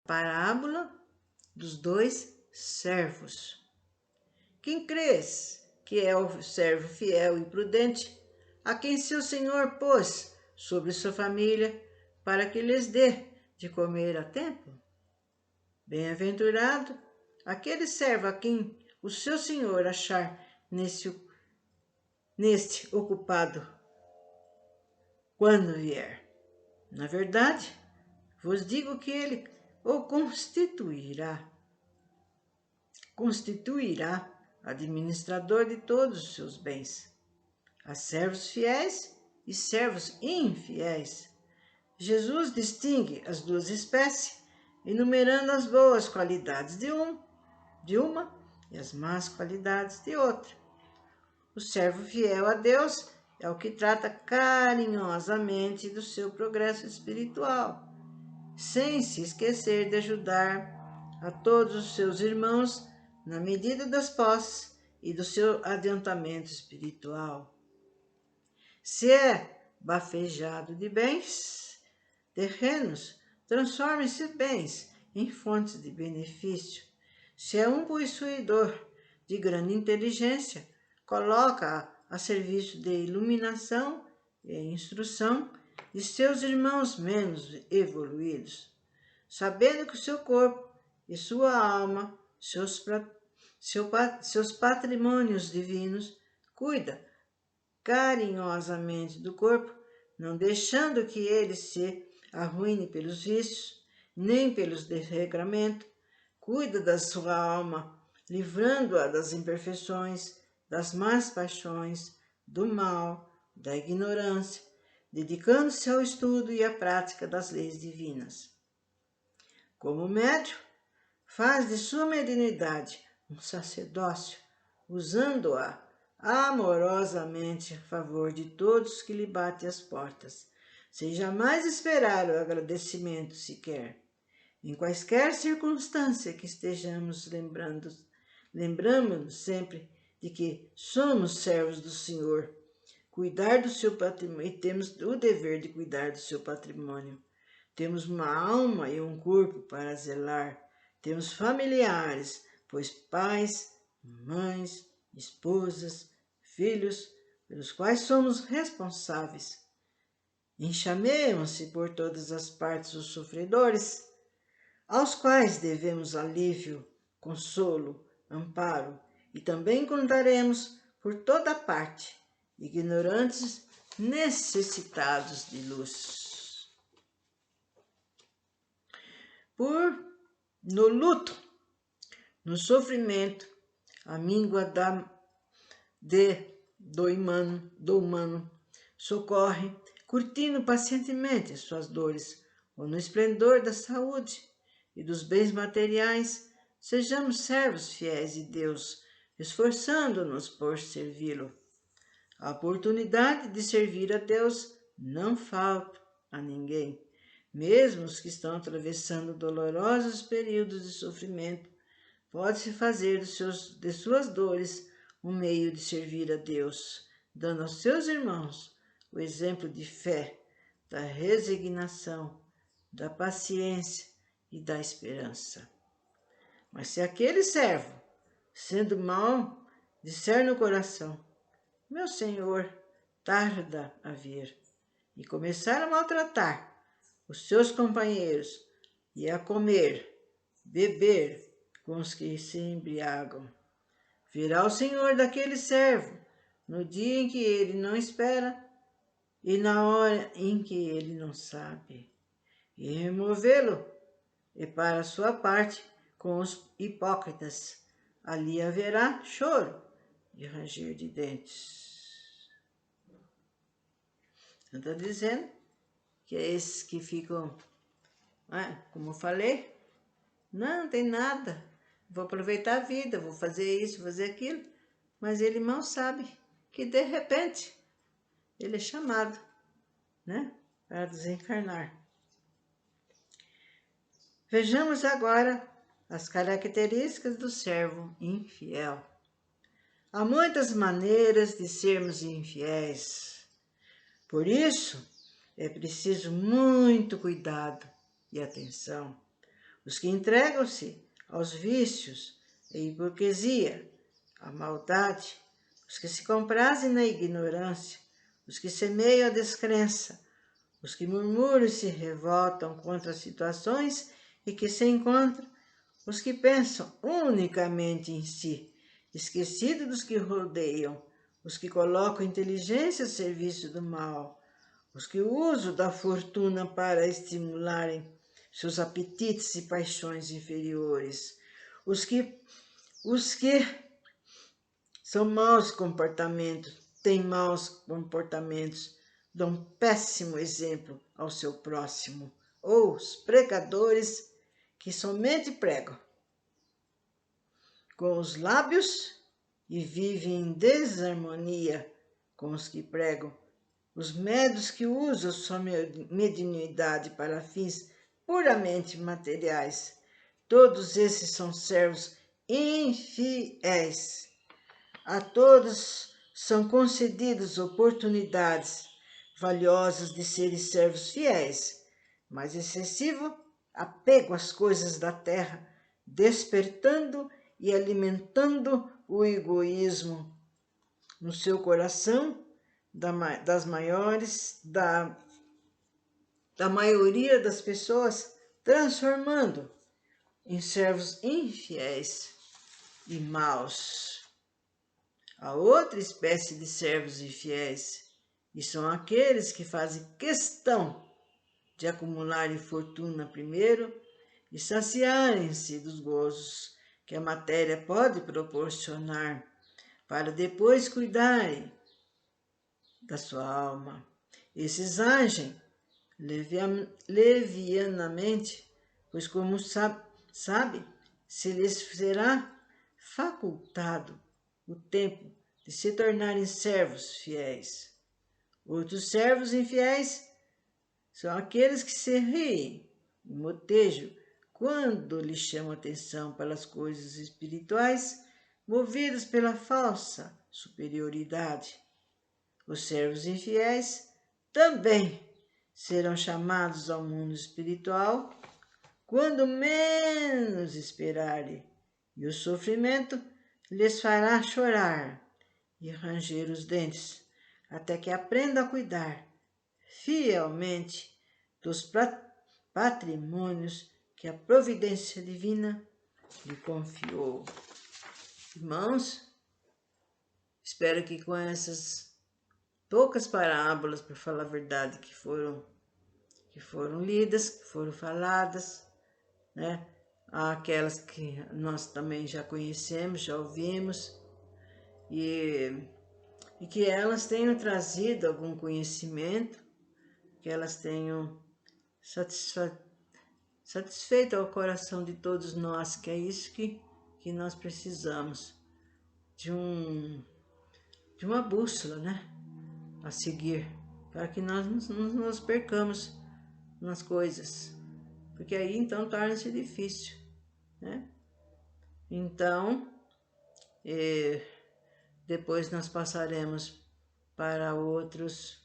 Parábola dos dois servos. Quem crês que é o servo fiel e prudente, a quem seu senhor pôs sobre sua família, para que lhes dê de comer a tempo? Bem-aventurado aquele servo a quem o seu senhor achar neste ocupado quando vier. Na verdade, vos digo que ele o constituirá administrador de todos os seus bens. Há servos fiéis e servos infiéis. Jesus distingue as duas espécies, enumerando as boas qualidades de uma e as más qualidades de outra. O servo fiel a Deus é o que trata carinhosamente do seu progresso espiritual, sem se esquecer de ajudar a todos os seus irmãos na medida das posses e do seu adiantamento espiritual. Se é bafejado de bens terrenos, transforma esses bens em fontes de benefício. Se é um possuidor de grande inteligência, coloca a serviço de iluminação e instrução de seus irmãos menos evoluídos, sabendo que o seu corpo e sua alma, seus patrimônios divinos, cuida carinhosamente do corpo, não deixando que ele se arruine pelos vícios, nem pelos desregramentos, cuida da sua alma, livrando-a das imperfeições, das más paixões, do mal, da ignorância, dedicando-se ao estudo e à prática das leis divinas. Como médium, faz de sua mediunidade um sacerdócio, usando-a amorosamente a favor de todos que lhe batem as portas, sem jamais esperar o agradecimento sequer. Em quaisquer circunstâncias que estejamos lembramos-nos sempre de que somos servos do Senhor, cuidar do seu patrimônio, e temos o dever de cuidar do seu patrimônio. Temos uma alma e um corpo para zelar, temos familiares, pois pais, mães, esposas, filhos, pelos quais somos responsáveis. Enxameiam-se por todas as partes os sofredores, aos quais devemos alívio, consolo, amparo, e também contaremos por toda parte ignorantes necessitados de luz. No luto, no sofrimento, a míngua do humano socorre, curtindo pacientemente suas dores, ou no esplendor da saúde e dos bens materiais, sejamos servos fiéis de Deus, esforçando-nos por servi-lo. A oportunidade de servir a Deus não falta a ninguém. Mesmo os que estão atravessando dolorosos períodos de sofrimento, pode-se fazer de suas dores um meio de servir a Deus, dando aos seus irmãos o exemplo de fé, da resignação, da paciência e da esperança. Mas se aquele servo, sendo mau, disser no coração: meu senhor tarda a vir, e começar a maltratar os seus companheiros e a comer, beber com os que se embriagam, virá o senhor daquele servo no dia em que ele não espera e na hora em que ele não sabe, e removê-lo, e para sua parte com os hipócritas. Ali haverá choro e ranger de dentes. Então está dizendo que é esses que ficam, como eu falei, não tem nada, vou aproveitar a vida, vou fazer isso, fazer aquilo, mas ele mal sabe que de repente ele é chamado, para desencarnar. Vejamos agora as características do servo infiel. Há muitas maneiras de sermos infiéis. Por isso, é preciso muito cuidado e atenção. os que entregam-se aos vícios e hipocrisia, à maldade, os que se comprazem na ignorância, os que semeiam a descrença, os que murmuram e se revoltam contra as situações e que se encontram, os que pensam unicamente em si, esquecidos dos que rodeiam, os que colocam a inteligência a serviço do mal, os que usam da fortuna para estimularem seus apetites e paixões inferiores, os que são maus comportamentos, têm maus comportamentos, dão péssimo exemplo ao seu próximo, ou os pregadores que somente pregam com os lábios e vivem em desarmonia com os que pregam, os médios que usam sua mediunidade para fins puramente materiais. Todos esses são servos infiéis. A todos são concedidas oportunidades valiosas de serem servos fiéis, mas excessivo apego às coisas da terra, despertando e alimentando o egoísmo no seu coração da maioria das pessoas, transformando em servos infiéis e maus. A outra espécie de servos infiéis, e são aqueles que fazem questão de acumularem fortuna primeiro e saciarem-se dos gozos que a matéria pode proporcionar, para depois cuidarem da sua alma. Esses agem levianamente, pois como sabe, se lhes será facultado o tempo de se tornarem servos fiéis. Outros servos infiéis são aqueles que se riem e motejam quando lhes chamam atenção pelas coisas espirituais, movidos pela falsa superioridade. Os servos infiéis também serão chamados ao mundo espiritual quando menos esperarem, e o sofrimento lhes fará chorar e ranger os dentes, até que aprenda a cuidar fielmente dos patrimônios que a providência divina lhe confiou. Irmãos, espero que com essas poucas parábolas, para falar a verdade, que foram lidas, que foram faladas, né? Há aquelas que nós também já conhecemos, já ouvimos, e que elas tenham trazido algum conhecimento, que elas tenham satisfeito ao coração de todos nós, que é isso que nós precisamos, de uma bússola, né, a seguir, para que nós não nos percamos nas coisas, porque aí então torna-se difícil, né? Então, depois nós passaremos para outros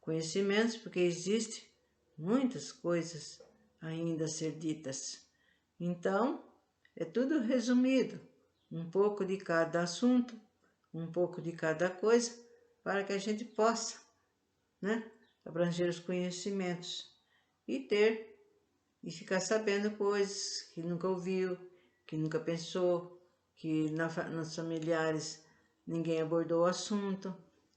conhecimentos, porque existem muitas coisas ainda a ser ditas. Então, é tudo resumido, um pouco de cada assunto, um pouco de cada coisa, para que a gente possa, né, abranger os conhecimentos e ficar sabendo coisas que nunca ouviu, que nunca pensou, que nos familiares ninguém abordou o assunto.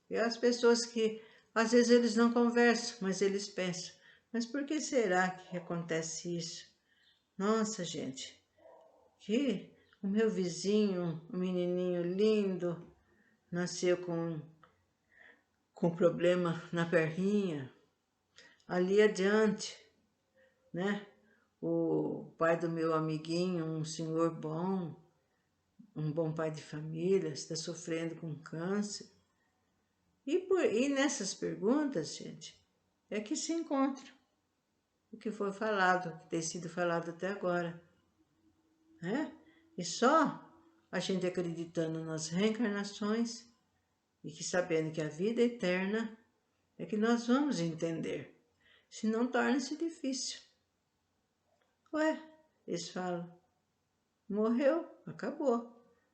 E as pessoas que às vezes eles não conversam, mas eles pensam, mas por que será que acontece isso? Nossa, gente, que o meu vizinho, um menininho lindo, nasceu com problema na perninha. Ali adiante, né? O pai do meu amiguinho, um senhor bom, um bom pai de família, está sofrendo com câncer. E nessas perguntas, gente, é que se encontra o que foi falado, o que tem sido falado até agora, né? E só a gente acreditando nas reencarnações e que sabendo que a vida é eterna é que nós vamos entender, senão torna-se difícil. Ué, Eles falam, morreu, acabou.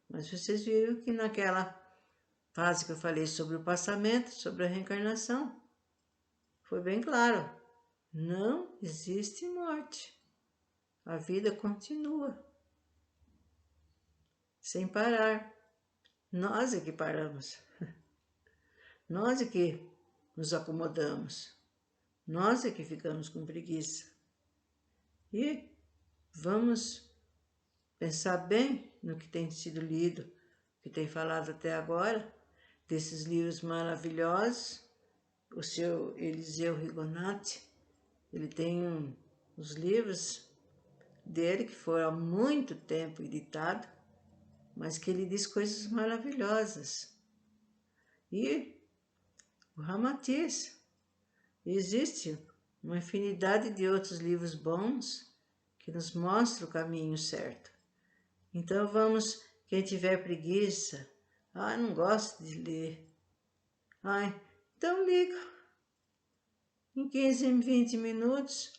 Mas vocês viram que naquela fase que eu falei sobre o passamento, sobre a reencarnação, foi bem claro, não existe morte. A vida continua, sem parar. Nós é que paramos. Nós é que nos acomodamos. Nós é que ficamos com preguiça. E vamos pensar bem no que tem sido lido, que tem falado até agora, desses livros maravilhosos. O seu Eliseu Rigonati, ele tem os livros dele que foram há muito tempo editados, mas que ele diz coisas maravilhosas. E o Ramatiz, existe uma infinidade de outros livros bons que nos mostram o caminho certo. Então vamos, quem tiver preguiça, não gosto de ler, então liga. Em 15, 20 minutos,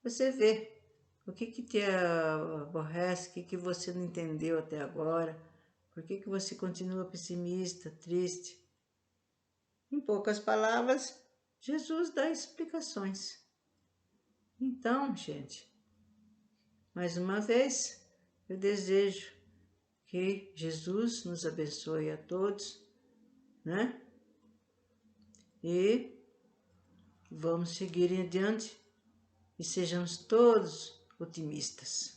você vê o que te aborrece, o que você não entendeu até agora, por que você continua pessimista, triste. Em poucas palavras, Jesus dá explicações. Então, gente, mais uma vez, eu desejo que Jesus nos abençoe a todos, né? E vamos seguir em adiante e sejamos todos otimistas.